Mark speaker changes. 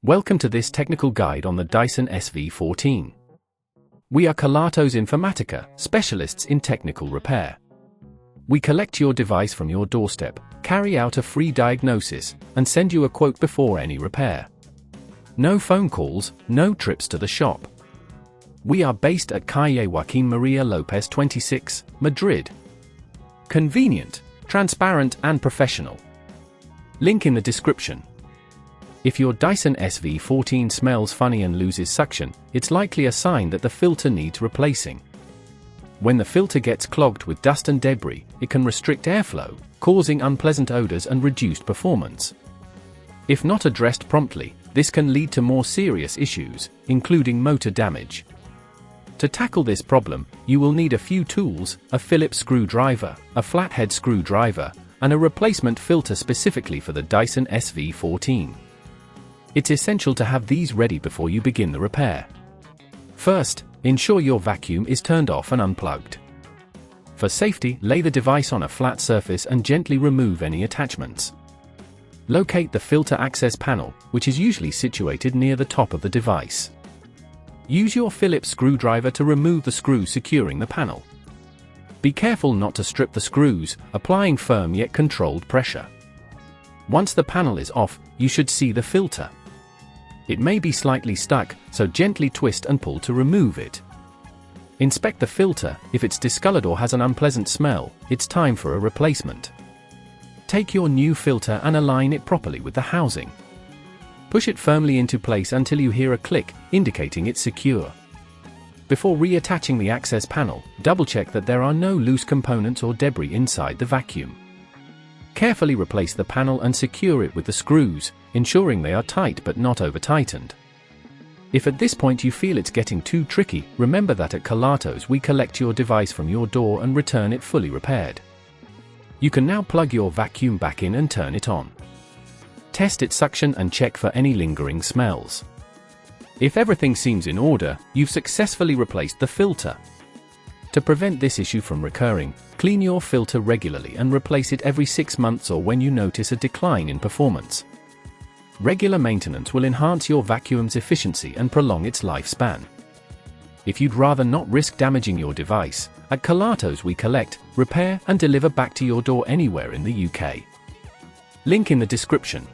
Speaker 1: Welcome to this technical guide on the Dyson SV14. We are Kelatos Informatica, specialists in technical repair. We collect your device from your doorstep, carry out a free diagnosis, and send you a quote before any repair. No phone calls, no trips to the shop. We are based at Calle Joaquín María López 26, Madrid. Convenient, transparent and professional. Link in the description. If your Dyson SV14 smells funny and loses suction, it's likely a sign that the filter needs replacing. When the filter gets clogged with dust and debris, it can restrict airflow, causing unpleasant odors and reduced performance. If not addressed promptly, this can lead to more serious issues, including motor damage. To tackle this problem, you will need a few tools: a Phillips screwdriver, a flathead screwdriver, and a replacement filter specifically for the Dyson SV14. It's essential to have these ready before you begin the repair. First, ensure your vacuum is turned off and unplugged. For safety, lay the device on a flat surface and gently remove any attachments. Locate the filter access panel, which is usually situated near the top of the device. Use your Phillips screwdriver to remove the screw securing the panel. Be careful not to strip the screws, applying firm yet controlled pressure. Once the panel is off, you should see the filter. It may be slightly stuck, so gently twist and pull to remove it. Inspect the filter. If it's discolored or has an unpleasant smell, it's time for a replacement. Take your new filter and align it properly with the housing. Push it firmly into place until you hear a click, indicating it's secure. Before reattaching the access panel, double-check that there are no loose components or debris inside the vacuum. Carefully replace the panel and secure it with the screws, ensuring they are tight but not over-tightened. If at this point you feel it's getting too tricky, remember that at Kelatos we collect your device from your door and return it fully repaired. You can now plug your vacuum back in and turn it on. Test its suction and check for any lingering smells. If everything seems in order, you've successfully replaced the filter. To prevent this issue from recurring, clean your filter regularly and replace it every 6 months or when you notice a decline in performance. Regular maintenance will enhance your vacuum's efficiency and prolong its lifespan. If you'd rather not risk damaging your device, at Kelatos we collect, repair and deliver back to your door anywhere in the UK. Link in the description.